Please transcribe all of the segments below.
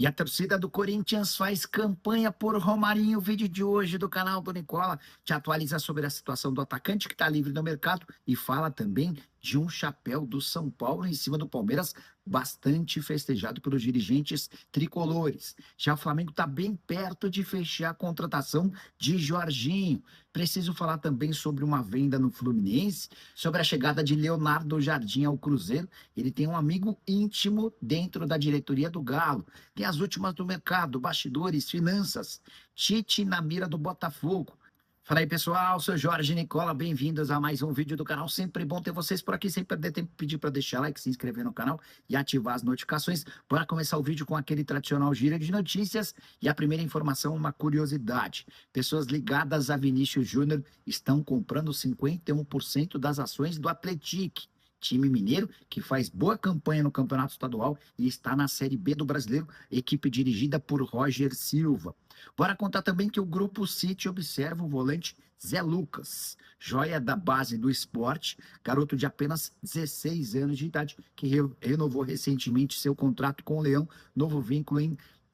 E a torcida do Corinthians faz campanha por Romarinho. O vídeo de hoje do canal do Nicola te atualiza sobre a situação do atacante que está livre no mercado e fala também de um chapéu do São Paulo em cima do Palmeiras, bastante festejado pelos dirigentes tricolores. Já o Flamengo está bem perto de fechar a contratação de Jorginho. Preciso falar também sobre uma venda no Fluminense, sobre a chegada de Leonardo Jardim ao Cruzeiro. Ele tem um amigo íntimo dentro da diretoria do Galo. Tem as últimas do mercado, bastidores, finanças. Tite na mira do Botafogo. Fala aí, pessoal, sou Jorge Nicola, bem-vindos a mais um vídeo do canal. Sempre bom ter vocês por aqui, sem perder tempo, pedir para deixar like, se inscrever no canal e ativar as notificações. Bora começar o vídeo com aquele tradicional giro de notícias. E a primeira informação, uma curiosidade. Pessoas ligadas a Vinícius Júnior estão comprando 51% das ações do Atlético, time mineiro que faz boa campanha no Campeonato Estadual e está na Série B do Brasileiro, equipe dirigida por Roger Silva. Bora contar também que o Grupo City observa o volante Zé Lucas, joia da base do esporte, garoto de apenas 16 anos de idade, que renovou recentemente seu contrato com o Leão, novo vínculo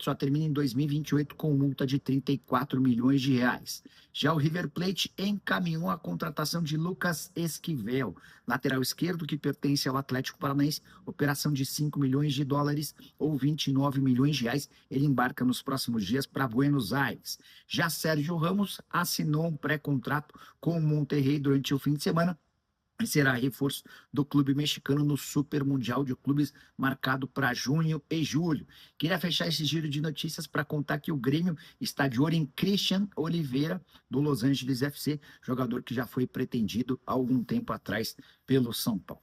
só termina em 2028 com multa de 34 milhões de reais. Já o River Plate encaminhou a contratação de Lucas Esquivel, lateral esquerdo que pertence ao Atlético Paranaense, operação de 5 milhões de dólares ou 29 milhões de reais. Ele embarca nos próximos dias para Buenos Aires. Já Sérgio Ramos assinou um pré-contrato com o Monterrey durante o fim de semana, será reforço do clube mexicano no Super Mundial de Clubes marcado para junho e julho. Queria fechar esse giro de notícias para contar que o Grêmio está de olho em Christian Oliveira, do Los Angeles FC, jogador que já foi pretendido há algum tempo atrás pelo São Paulo.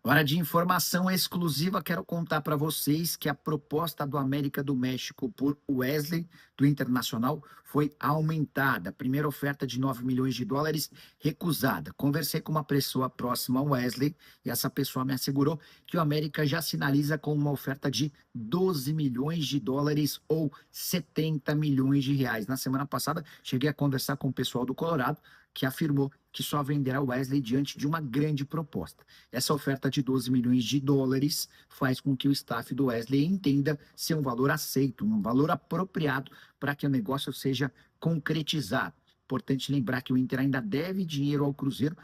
Hora de informação exclusiva, quero contar para vocês que a proposta do América do México por Wesley, do Internacional, foi aumentada. A primeira oferta de 9 milhões de dólares recusada. Conversei com uma pessoa próxima ao Wesley e essa pessoa me assegurou que o América já sinaliza com uma oferta de 12 milhões de dólares ou 70 milhões de reais. Na semana passada, cheguei a conversar com o pessoal do Colorado, que afirmou que só venderá o Wesley diante de uma grande proposta. Essa oferta de 12 milhões de dólares faz com que o staff do Wesley entenda ser um valor aceito, um valor apropriado para que o negócio seja concretizado. Importante lembrar que o Inter ainda deve dinheiro ao Cruzeiro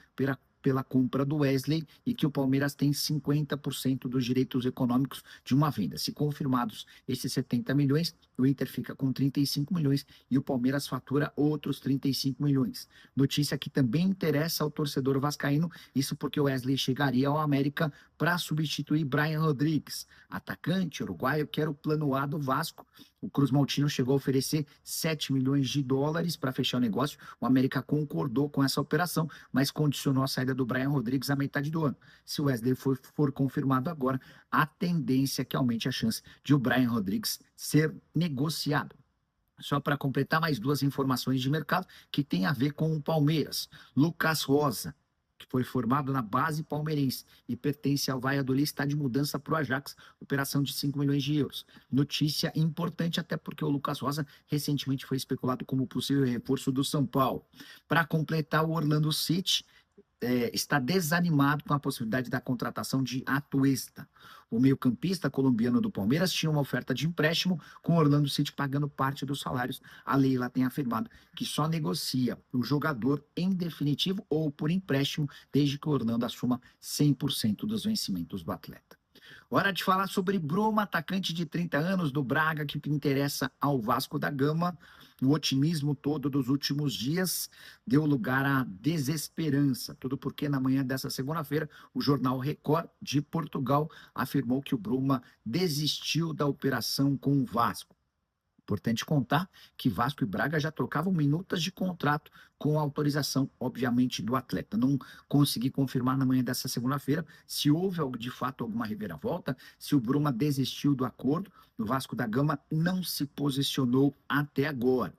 pela compra do Wesley e que o Palmeiras tem 50% dos direitos econômicos de uma venda. Se confirmados esses 70 milhões, o Inter fica com 35 milhões e o Palmeiras fatura outros 35 milhões. Notícia que também interessa ao torcedor vascaíno, isso porque o Wesley chegaria ao América para substituir Brian Rodrigues, atacante uruguaio que era o plano A do Vasco. O Cruz Maltino chegou a oferecer 7 milhões de dólares para fechar o negócio. O América concordou com essa operação, mas condicionou a saída do Brian Rodrigues à metade do ano. Se o Wesley for confirmado agora, a tendência é que aumente a chance de o Brian Rodrigues ser negociado. Só para completar, mais duas informações de mercado que tem a ver com o Palmeiras. Lucas Rosa, que foi formado na base palmeirense e pertence ao Valladolid, está de mudança para o Ajax, operação de 5 milhões de euros. Notícia importante, até porque o Lucas Rosa recentemente foi especulado como possível reforço do São Paulo. Para completar, o Orlando City está desanimado com a possibilidade da contratação de Atuesta. O meio-campista colombiano do Palmeiras tinha uma oferta de empréstimo, com o Orlando City pagando parte dos salários. A Leila tem afirmado que só negocia o jogador em definitivo ou por empréstimo, desde que o Orlando assuma 100% dos vencimentos do atleta. Hora de falar sobre Bruma, atacante de 30 anos do Braga, que interessa ao Vasco da Gama. O otimismo todo dos últimos dias deu lugar à desesperança. Tudo porque na manhã dessa segunda-feira, o jornal Record de Portugal afirmou que o Bruma desistiu da operação com o Vasco. Importante contar que Vasco e Braga já trocavam minutas de contrato com a autorização, obviamente, do atleta. Não consegui confirmar na manhã dessa segunda-feira se houve de fato alguma reviravolta, se o Bruma desistiu do acordo. O Vasco da Gama não se posicionou até agora.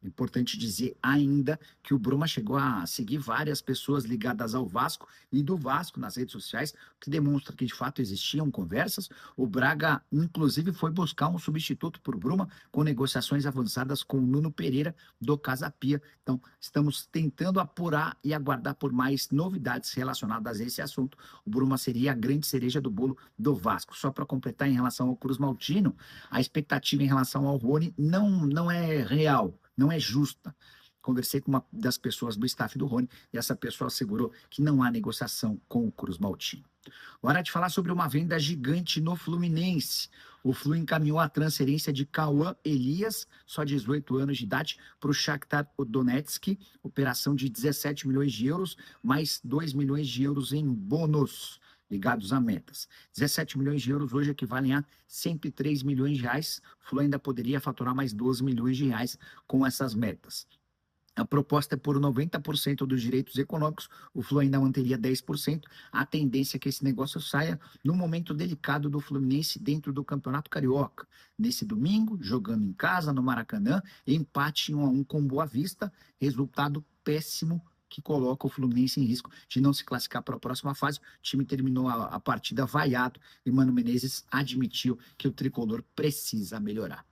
Importante dizer ainda que o Bruma chegou a seguir várias pessoas ligadas ao Vasco e do Vasco nas redes sociais, o que demonstra que de fato existiam conversas. O Braga, inclusive, foi buscar um substituto por Bruma, com negociações avançadas com o Nuno Pereira do Casa Pia. Então, estamos tentando apurar e aguardar por mais novidades relacionadas a esse assunto. O Bruma seria a grande cereja do bolo do Vasco. Só para completar, em relação ao Cruz Maltino, a expectativa em relação ao Rony não é real, não é justa. Conversei com uma das pessoas do staff do Rony e essa pessoa assegurou que não há negociação com o Cruz Maltino. Hora de falar sobre uma venda gigante no Fluminense. O Flu encaminhou a transferência de Cauã Elias, só 18 anos de idade, para o Shakhtar Donetsk, operação de 17 milhões de euros, mais 2 milhões de euros em bônus ligados a metas. 17 milhões de euros hoje equivalem a 103 milhões de reais. O Flu ainda poderia faturar mais 12 milhões de reais com essas metas. A proposta é por 90% dos direitos econômicos, o Flu ainda manteria 10%. A tendência é que esse negócio saia no momento delicado do Fluminense dentro do Campeonato Carioca. Nesse domingo, jogando em casa, no Maracanã, empate 1-1 com Boa Vista, resultado péssimo que coloca o Fluminense em risco de não se classificar para a próxima fase. O time terminou a partida vaiado e Mano Menezes admitiu que o tricolor precisa melhorar.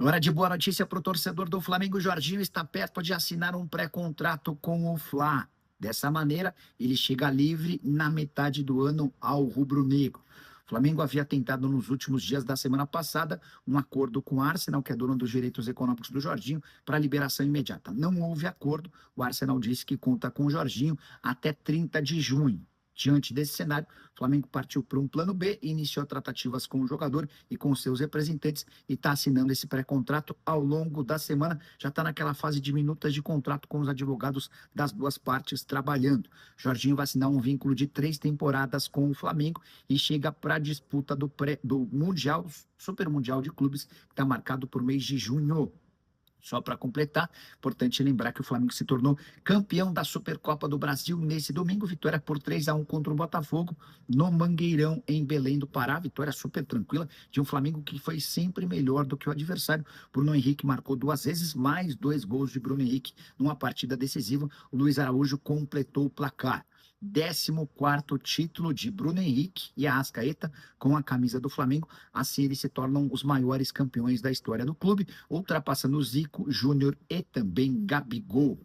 Hora de boa notícia para o torcedor do Flamengo. O Jorginho está perto de assinar um pré-contrato com o Fla. Dessa maneira, ele chega livre na metade do ano ao rubro-negro. O Flamengo havia tentado nos últimos dias da semana passada um acordo com o Arsenal, que é dono dos direitos econômicos do Jorginho, para liberação imediata. Não houve acordo. O Arsenal disse que conta com o Jorginho até 30 de junho. Diante desse cenário, o Flamengo partiu para um plano B e iniciou tratativas com o jogador e com seus representantes e está assinando esse pré-contrato ao longo da semana. Já está naquela fase de minutas de contrato com os advogados das duas partes trabalhando. Jorginho vai assinar um vínculo de 3 temporadas com o Flamengo e chega para a disputa do Mundial, Super Mundial de Clubes, que está marcado para o mês de junho. Só para completar, importante lembrar que o Flamengo se tornou campeão da Supercopa do Brasil nesse domingo, vitória por 3-1 contra o Botafogo, no Mangueirão, em Belém do Pará, vitória super tranquila de um Flamengo que foi sempre melhor do que o adversário. Bruno Henrique marcou 2 vezes, mais 2 gols de Bruno Henrique numa partida decisiva. O Luiz Araújo completou o placar. 14º título de Bruno Henrique e Arrascaeta com a camisa do Flamengo. Assim eles se tornam os maiores campeões da história do clube, ultrapassando Zico, Júnior e também Gabigol.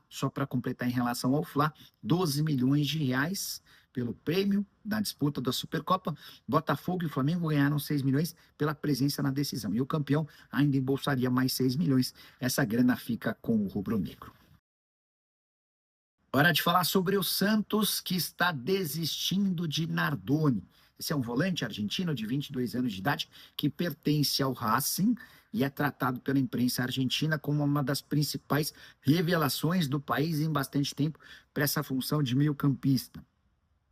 Só para completar em relação ao Fla, 12 milhões de reais pelo prêmio da disputa da Supercopa. Botafogo e Flamengo ganharam 6 milhões pela presença na decisão. E o campeão ainda embolsaria mais 6 milhões. Essa grana fica com o rubro-negro. Hora de falar sobre o Santos, que está desistindo de Nardoni. Esse é um volante argentino de 22 anos de idade que pertence ao Racing e é tratado pela imprensa argentina como uma das principais revelações do país em bastante tempo para essa função de meio-campista.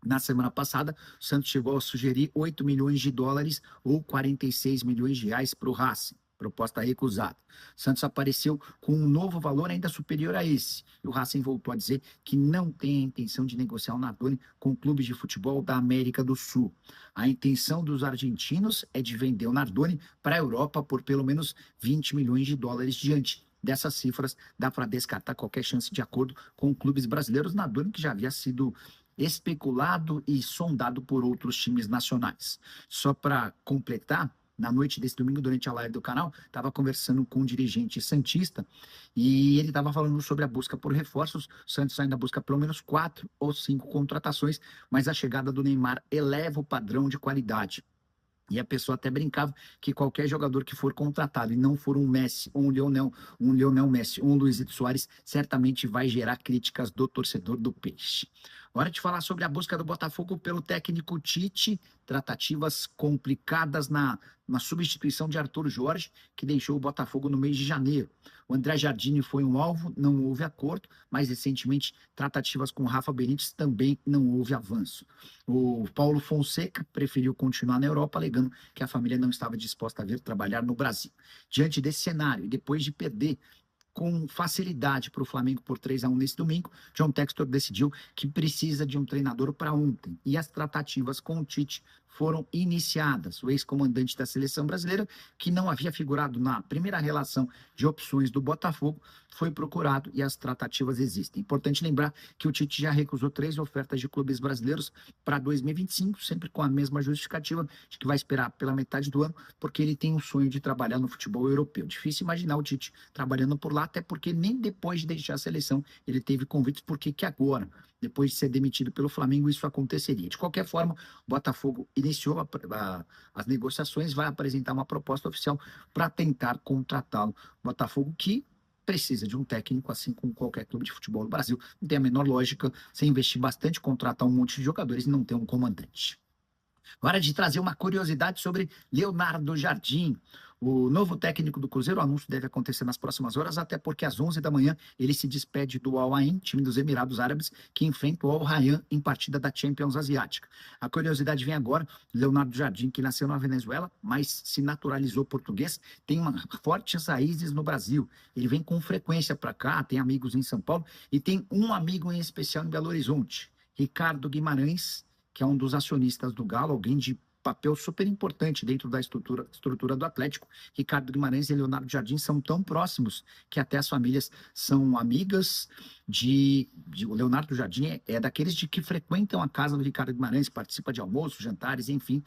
Na semana passada, o Santos chegou a sugerir 8 milhões de dólares ou 46 milhões de reais para o Racing. Proposta recusada. Santos apareceu com um novo valor ainda superior a esse. E o Racing voltou a dizer que não tem a intenção de negociar o Nardoni com clubes de futebol da América do Sul. A intenção dos argentinos é de vender o Nardoni para a Europa por pelo menos 20 milhões de dólares. Diante dessas cifras, dá para descartar qualquer chance de acordo com clubes brasileiros. Nardoni, que já havia sido especulado e sondado por outros times nacionais. Só para completar, na noite desse domingo, durante a live do canal, estava conversando com um dirigente santista e ele estava falando sobre a busca por reforços. O Santos ainda busca pelo menos 4 ou 5 contratações, mas a chegada do Neymar eleva o padrão de qualidade. E a pessoa até brincava que qualquer jogador que for contratado e não for um Messi, um Lionel Messi, um Luizito Soares, certamente vai gerar críticas do torcedor do Peixe. Hora de falar sobre a busca do Botafogo pelo técnico Tite, tratativas complicadas na substituição de Arthur Jorge, que deixou o Botafogo no mês de janeiro. O André Jardine foi um alvo, não houve acordo, mas recentemente tratativas com o Rafa Benítez também não houve avanço. O Paulo Fonseca preferiu continuar na Europa, alegando que a família não estava disposta a vir trabalhar no Brasil. Diante desse cenário, e depois de perder com facilidade para o Flamengo por 3-1 nesse domingo, John Textor decidiu que precisa de um treinador para ontem. E as tratativas com o Tite foram iniciadas. O ex-comandante da seleção brasileira, que não havia figurado na primeira relação de opções do Botafogo, foi procurado e as tratativas existem. Importante lembrar que o Tite já recusou 3 ofertas de clubes brasileiros para 2025, sempre com a mesma justificativa de que vai esperar pela metade do ano, porque ele tem um sonho de trabalhar no futebol europeu. Difícil imaginar o Tite trabalhando por lá, até porque nem depois de deixar a seleção ele teve convites, porque que agora, depois de ser demitido pelo Flamengo, isso aconteceria. De qualquer forma, o Botafogo iniciou as negociações, vai apresentar uma proposta oficial para tentar contratá-lo. Botafogo que precisa de um técnico, assim como qualquer clube de futebol no Brasil. Não tem a menor lógica você investir bastante, contratar um monte de jogadores e não ter um comandante. Hora de trazer uma curiosidade sobre Leonardo Jardim. O novo técnico do Cruzeiro, o anúncio deve acontecer nas próximas horas, até porque às 11 da manhã ele se despede do Al Ain, time dos Emirados Árabes, que enfrenta o Al Rayyan em partida da Champions Asiática. A curiosidade vem agora, Leonardo Jardim, que nasceu na Venezuela, mas se naturalizou português, tem fortes raízes no Brasil. Ele vem com frequência para cá, tem amigos em São Paulo e tem um amigo em especial em Belo Horizonte, Ricardo Guimarães, que é um dos acionistas do Galo, alguém de papel super importante dentro da estrutura do Atlético. Ricardo Guimarães e Leonardo Jardim são tão próximos que até as famílias são amigas o Leonardo Jardim é daqueles de que frequentam a casa do Ricardo Guimarães, participa de almoços, jantares, enfim.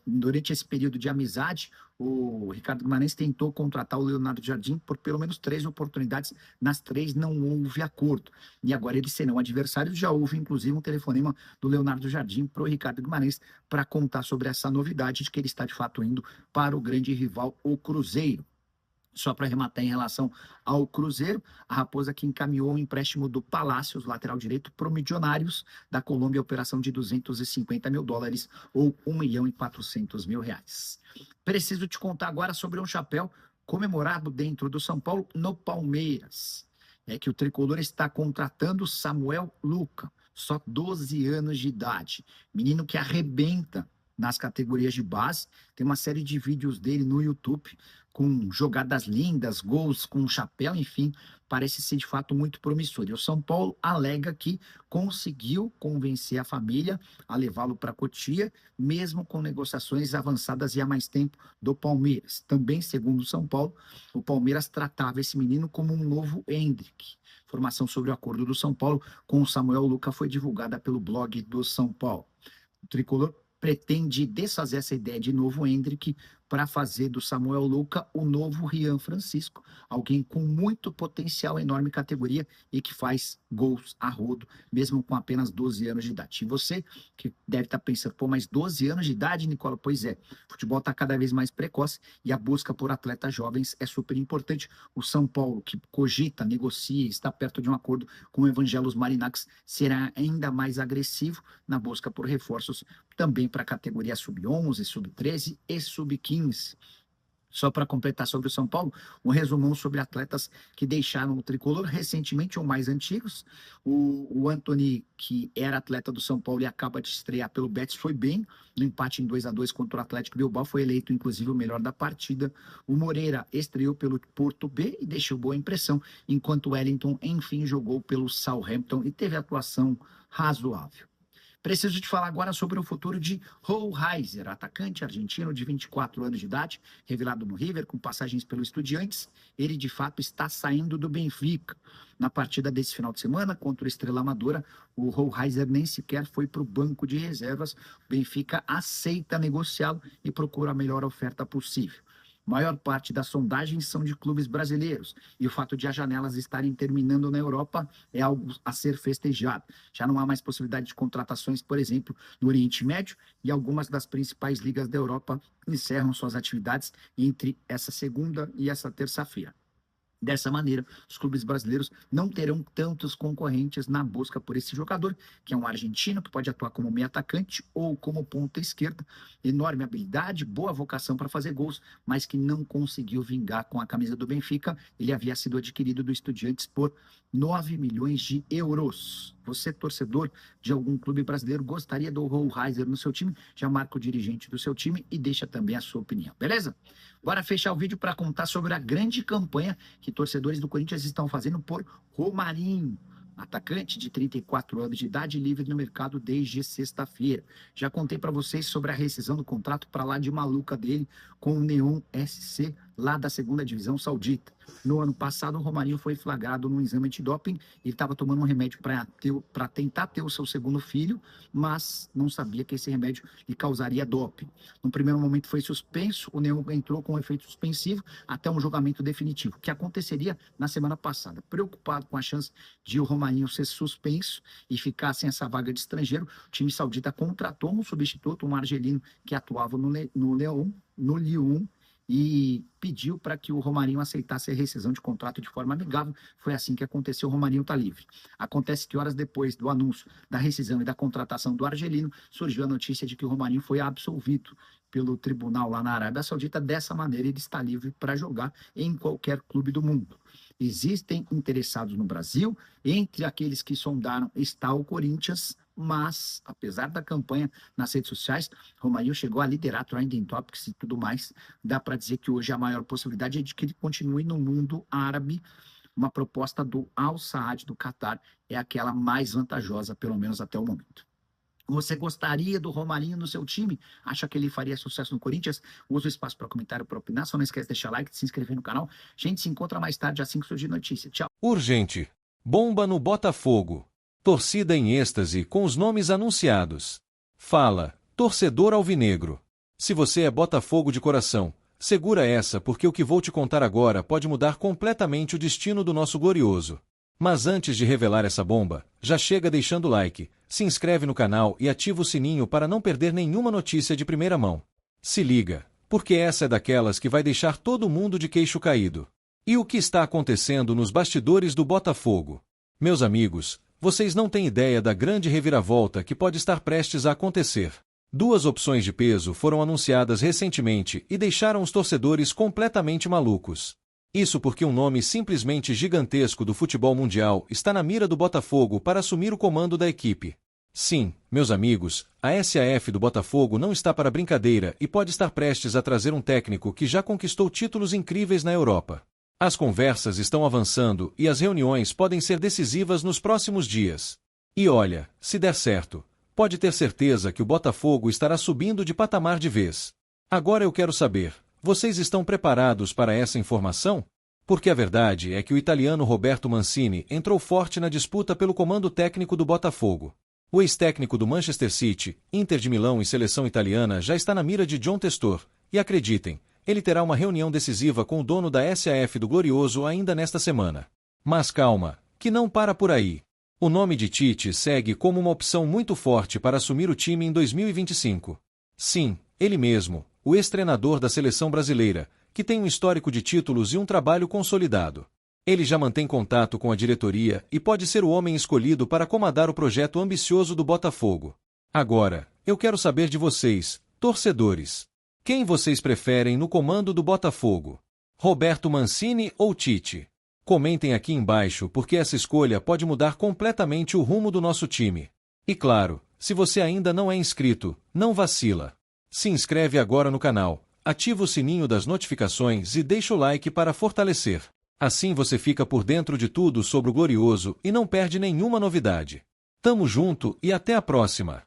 Durante esse período de amizade, o Ricardo Guimarães tentou contratar o Leonardo Jardim por pelo menos 3 oportunidades, nas 3 não houve acordo. E agora eles serão adversários, já houve inclusive um telefonema do Leonardo Jardim para o Ricardo Guimarães para contar sobre essa novidade de que ele está de fato indo para o grande rival, o Cruzeiro. Só para arrematar em relação ao Cruzeiro, a Raposa que encaminhou o empréstimo do Palácios, lateral direito, para o Milionários da Colômbia, operação de $250 mil, ou R$ 1.400.000. Preciso te contar agora sobre um chapéu comemorado dentro do São Paulo, no Palmeiras. É que o tricolor está contratando Samuel Luca, só 12 anos de idade. Menino que arrebenta nas categorias de base. Tem uma série de vídeos dele no YouTube com jogadas lindas, gols com chapéu, enfim, parece ser de fato muito promissor. E o São Paulo alega que conseguiu convencer a família a levá-lo para Cotia, mesmo com negociações avançadas e há mais tempo do Palmeiras. Também, segundo o São Paulo, o Palmeiras tratava esse menino como um novo Hendrick. Informação sobre o acordo do São Paulo com o Samuel Luca foi divulgada pelo blog do São Paulo. O tricolor pretende desfazer essa ideia de novo Hendrick para fazer do Samuel Luca o novo Rian Francisco, alguém com muito potencial, enorme categoria e que faz gols a rodo, mesmo com apenas 12 anos de idade. E você que deve estar pensando, pô, mas 12 anos de idade, Nicola? Pois é, o futebol está cada vez mais precoce e a busca por atletas jovens é super importante. O São Paulo, que cogita, negocia, está perto de um acordo com o Evangelos Marinakis, será ainda mais agressivo na busca por reforços também para a categoria sub-11, sub-13 e sub-15. Só para completar sobre o São Paulo, um resumão sobre atletas que deixaram o tricolor recentemente ou mais antigos. O Antony, que era atleta do São Paulo e acaba de estrear pelo Betis, foi bem no empate em 2-2 contra o Atlético Bilbao, foi eleito inclusive o melhor da partida. O Moreira estreou pelo Porto B e deixou boa impressão, enquanto o Wellington, enfim, jogou pelo Southampton e teve atuação razoável. Preciso te falar agora sobre o futuro de Hohlheiser, atacante argentino de 24 anos de idade, revelado no River, com passagens pelo Estudiantes. Ele, de fato, está saindo do Benfica. Na partida desse final de semana, contra o Estrela Amadora, o Hohlheiser nem sequer foi para o banco de reservas. O Benfica aceita negociá-lo e procura a melhor oferta possível. Maior parte das sondagens são de clubes brasileiros, e o fato de as janelas estarem terminando na Europa é algo a ser festejado. Já não há mais possibilidade de contratações, por exemplo, no Oriente Médio, e algumas das principais ligas da Europa encerram suas atividades entre essa segunda e essa terça-feira. Dessa maneira, os clubes brasileiros não terão tantos concorrentes na busca por esse jogador, que é um argentino que pode atuar como meio atacante ou como ponta esquerda. Enorme habilidade, boa vocação para fazer gols, mas que não conseguiu vingar com a camisa do Benfica. Ele havia sido adquirido do Estudiantes por 9 milhões de euros. Você, torcedor de algum clube brasileiro, gostaria do Hohlheiser no seu time? Já marca o dirigente do seu time e deixa também a sua opinião, beleza? Bora fechar o vídeo para contar sobre a grande campanha que torcedores do Corinthians estão fazendo por Romarinho. atacante de 34 anos de idade, livre no mercado desde sexta-feira. Já contei para vocês sobre a rescisão do contrato para lá de maluca dele com o Neon SC, lá da segunda divisão saudita. No ano passado, o Romarinho foi flagrado num exame antidoping. Ele estava tomando um remédio para tentar ter o seu segundo filho, mas não sabia que esse remédio lhe causaria doping. No primeiro momento foi suspenso, o Neon entrou com um efeito suspensivo até um julgamento definitivo, que aconteceria na semana passada. Preocupado com a chance de o Romarinho ser suspenso e ficar sem essa vaga de estrangeiro, o time saudita contratou um substituto, um argelino que atuava no Lyon, e pediu para que o Romarinho aceitasse a rescisão de contrato de forma amigável. Foi assim que aconteceu, o Romarinho está livre. Acontece que horas depois do anúncio da rescisão e da contratação do argelino, surgiu a notícia de que o Romarinho foi absolvido pelo tribunal lá na Arábia Saudita. Dessa maneira, ele está livre para jogar em qualquer clube do mundo. Existem interessados no Brasil, entre aqueles que sondaram está o Corinthians, mas, apesar da campanha nas redes sociais, Romarinho chegou a liderar Trending Topics e tudo mais. Dá para dizer que hoje a maior possibilidade é de que ele continue no mundo árabe. Uma proposta do Al Saad do Catar é aquela mais vantajosa, pelo menos até o momento. Você gostaria do Romarinho no seu time? Acha que ele faria sucesso no Corinthians? Usa o espaço para comentário, para opinar. Só não esquece de deixar like, de se inscrever no canal. A gente se encontra mais tarde, assim que surgir notícia. Tchau. Urgente. Bomba no Botafogo. Torcida em êxtase com os nomes anunciados. Fala, torcedor alvinegro. Se você é Botafogo de coração, segura essa porque o que vou te contar agora pode mudar completamente o destino do nosso glorioso. Mas antes de revelar essa bomba, já chega deixando o like, se inscreve no canal e ativa o sininho para não perder nenhuma notícia de primeira mão. Se liga, porque essa é daquelas que vai deixar todo mundo de queixo caído. E o que está acontecendo nos bastidores do Botafogo? Meus amigos, vocês não têm ideia da grande reviravolta que pode estar prestes a acontecer. Duas opções de peso foram anunciadas recentemente e deixaram os torcedores completamente malucos. Isso porque um nome simplesmente gigantesco do futebol mundial está na mira do Botafogo para assumir o comando da equipe. Sim, meus amigos, a SAF do Botafogo não está para brincadeira e pode estar prestes a trazer um técnico que já conquistou títulos incríveis na Europa. As conversas estão avançando e as reuniões podem ser decisivas nos próximos dias. E olha, se der certo, pode ter certeza que o Botafogo estará subindo de patamar de vez. Agora eu quero saber, vocês estão preparados para essa informação? Porque a verdade é que o italiano Roberto Mancini entrou forte na disputa pelo comando técnico do Botafogo. O ex-técnico do Manchester City, Inter de Milão e seleção italiana já está na mira de John Testor, e acreditem, ele terá uma reunião decisiva com o dono da SAF do Glorioso ainda nesta semana. Mas calma, que não para por aí. O nome de Tite segue como uma opção muito forte para assumir o time em 2025. Sim, ele mesmo, o ex-treinador da seleção brasileira, que tem um histórico de títulos e um trabalho consolidado. Ele já mantém contato com a diretoria e pode ser o homem escolhido para comandar o projeto ambicioso do Botafogo. Agora, eu quero saber de vocês, torcedores. Quem vocês preferem no comando do Botafogo? Roberto Mancini ou Tite? Comentem aqui embaixo porque essa escolha pode mudar completamente o rumo do nosso time. E claro, se você ainda não é inscrito, não vacila. Se inscreve agora no canal, ativa o sininho das notificações e deixa o like para fortalecer. Assim você fica por dentro de tudo sobre o Glorioso e não perde nenhuma novidade. Tamo junto e até a próxima!